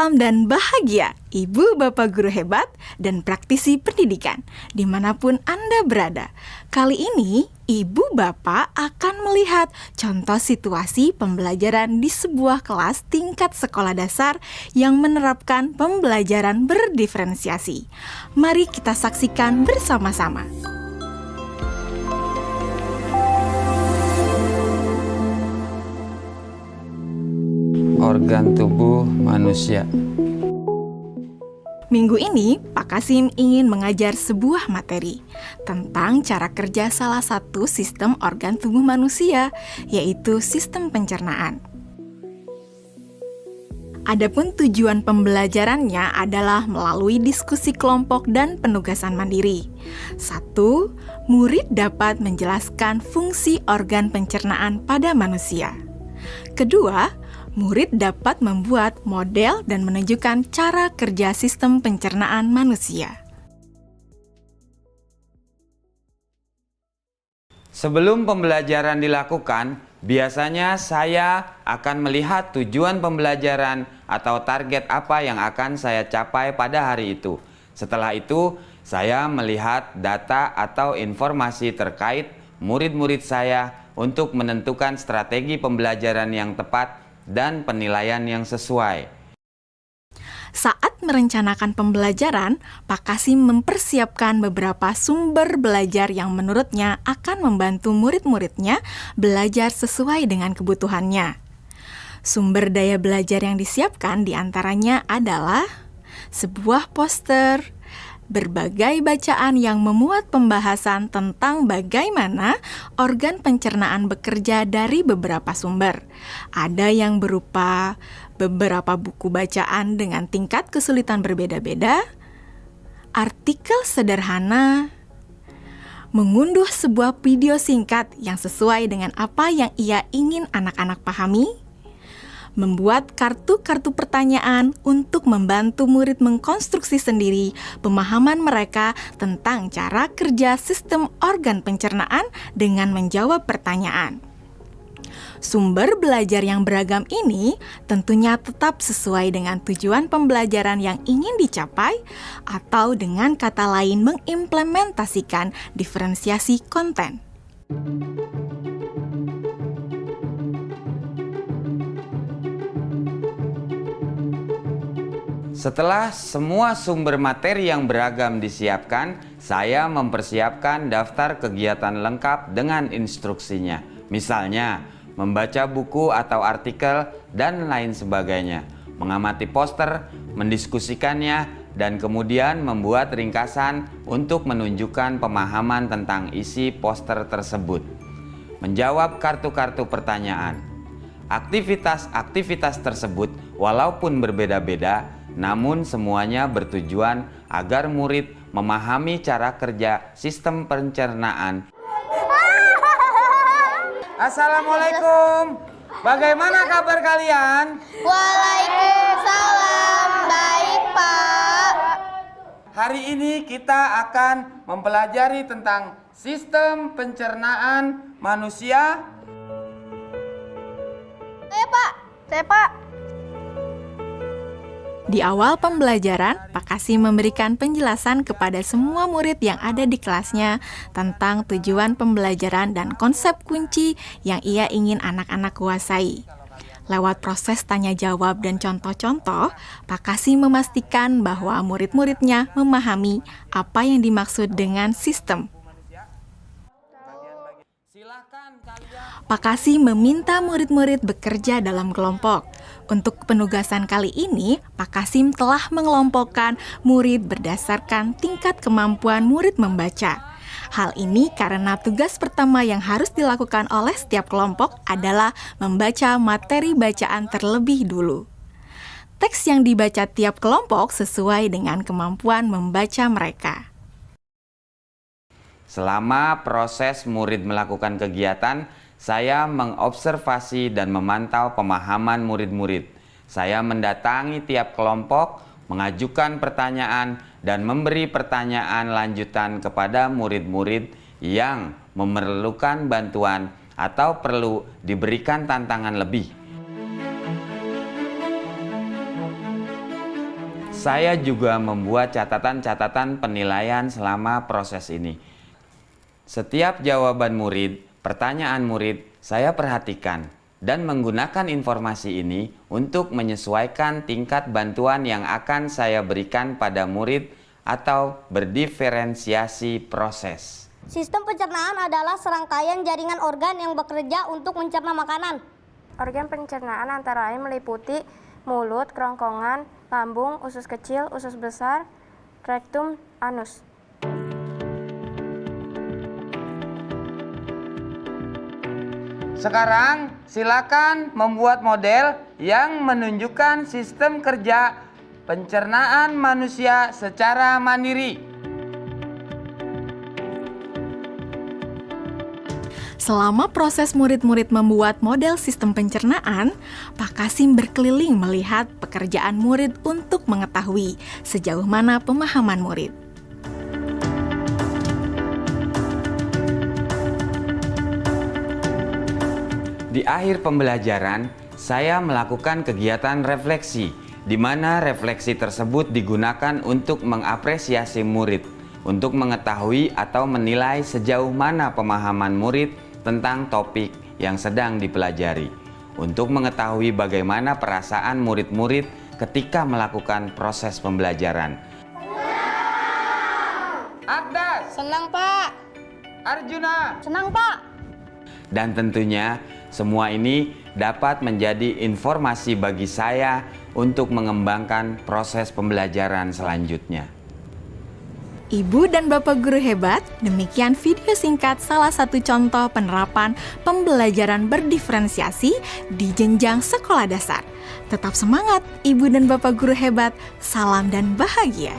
Salam dan bahagia, Ibu Bapak Guru hebat dan praktisi pendidikan, dimanapun Anda berada. Kali ini, Ibu Bapak akan melihat contoh situasi pembelajaran di sebuah kelas tingkat sekolah dasar yang menerapkan pembelajaran berdiferensiasi. Mari kita saksikan bersama-sama. Organ tubuh manusia. Minggu ini, Pak Kasim ingin mengajar sebuah materi tentang cara kerja salah satu sistem organ tubuh manusia, yaitu sistem pencernaan. Adapun tujuan pembelajarannya adalah melalui diskusi kelompok dan penugasan mandiri. 1. Murid dapat menjelaskan fungsi organ pencernaan pada manusia. Kedua, murid dapat membuat model dan menunjukkan cara kerja sistem pencernaan manusia. Sebelum pembelajaran dilakukan, biasanya saya akan melihat tujuan pembelajaran atau target apa yang akan saya capai pada hari itu. Setelah itu, saya melihat data atau informasi terkait murid-murid saya untuk menentukan strategi pembelajaran yang tepat dan penilaian yang sesuai. Saat merencanakan pembelajaran, Pak Kasim mempersiapkan beberapa sumber belajar yang menurutnya akan membantu murid-muridnya belajar sesuai dengan kebutuhannya. Sumber daya belajar yang disiapkan diantaranya adalah sebuah poster, berbagai bacaan yang memuat pembahasan tentang bagaimana organ pencernaan bekerja dari beberapa sumber. Ada yang berupa beberapa buku bacaan dengan tingkat kesulitan berbeda-beda, artikel sederhana, mengunduh sebuah video singkat yang sesuai dengan apa yang ia ingin anak-anak pahami, membuat kartu-kartu pertanyaan untuk membantu murid mengkonstruksi sendiri pemahaman mereka tentang cara kerja sistem organ pencernaan dengan menjawab pertanyaan. Sumber belajar yang beragam ini tentunya tetap sesuai dengan tujuan pembelajaran yang ingin dicapai, atau dengan kata lain mengimplementasikan diferensiasi konten. Setelah semua sumber materi yang beragam disiapkan, saya mempersiapkan daftar kegiatan lengkap dengan instruksinya. Misalnya, membaca buku atau artikel dan lain sebagainya, mengamati poster, mendiskusikannya, dan kemudian membuat ringkasan untuk menunjukkan pemahaman tentang isi poster tersebut. Menjawab kartu-kartu pertanyaan. Aktivitas-aktivitas tersebut walaupun berbeda-beda, namun semuanya bertujuan agar murid memahami cara kerja sistem pencernaan. Assalamualaikum. Bagaimana kabar kalian? Waalaikumsalam. Baik, Pak. Hari ini kita akan mempelajari tentang sistem pencernaan manusia. Saya, Pak. Di awal pembelajaran, Pak Kasim memberikan penjelasan kepada semua murid yang ada di kelasnya tentang tujuan pembelajaran dan konsep kunci yang ia ingin anak-anak kuasai. Lewat proses tanya-jawab dan contoh-contoh, Pak Kasim memastikan bahwa murid-muridnya memahami apa yang dimaksud dengan sistem. Pak Kasim meminta murid-murid bekerja dalam kelompok. Untuk penugasan kali ini, Pak Kasim telah mengelompokkan murid berdasarkan tingkat kemampuan murid membaca. Hal ini karena tugas pertama yang harus dilakukan oleh setiap kelompok adalah membaca materi bacaan terlebih dulu. Teks yang dibaca tiap kelompok sesuai dengan kemampuan membaca mereka. Selama proses murid melakukan kegiatan, saya mengobservasi dan memantau pemahaman murid-murid. Saya mendatangi tiap kelompok, mengajukan pertanyaan, dan memberi pertanyaan lanjutan kepada murid-murid yang memerlukan bantuan atau perlu diberikan tantangan lebih. Saya juga membuat catatan-catatan penilaian selama proses ini. Setiap jawaban murid, pertanyaan murid, saya perhatikan dan menggunakan informasi ini untuk menyesuaikan tingkat bantuan yang akan saya berikan pada murid atau berdiferensiasi proses. Sistem pencernaan adalah serangkaian jaringan organ yang bekerja untuk mencerna makanan. Organ pencernaan antara lain meliputi mulut, kerongkongan, lambung, usus kecil, usus besar, rektum, anus. Sekarang silakan membuat model yang menunjukkan sistem kerja pencernaan manusia secara mandiri. Selama proses murid-murid membuat model sistem pencernaan, Pak Kasim berkeliling melihat pekerjaan murid untuk mengetahui sejauh mana pemahaman murid. Di akhir pembelajaran, saya melakukan kegiatan refleksi, di mana refleksi tersebut digunakan untuk mengapresiasi murid, untuk mengetahui atau menilai sejauh mana pemahaman murid tentang topik yang sedang dipelajari, untuk mengetahui bagaimana perasaan murid-murid ketika melakukan proses pembelajaran. Agdas, Senang, Pak. Arjuna, Senang, Pak. dan tentunya semua ini dapat menjadi informasi bagi saya untuk mengembangkan proses pembelajaran selanjutnya. Ibu dan Bapak guru hebat, demikian video singkat salah satu contoh penerapan pembelajaran berdiferensiasi di jenjang sekolah dasar. Tetap semangat, Ibu dan Bapak guru hebat. Salam dan bahagia.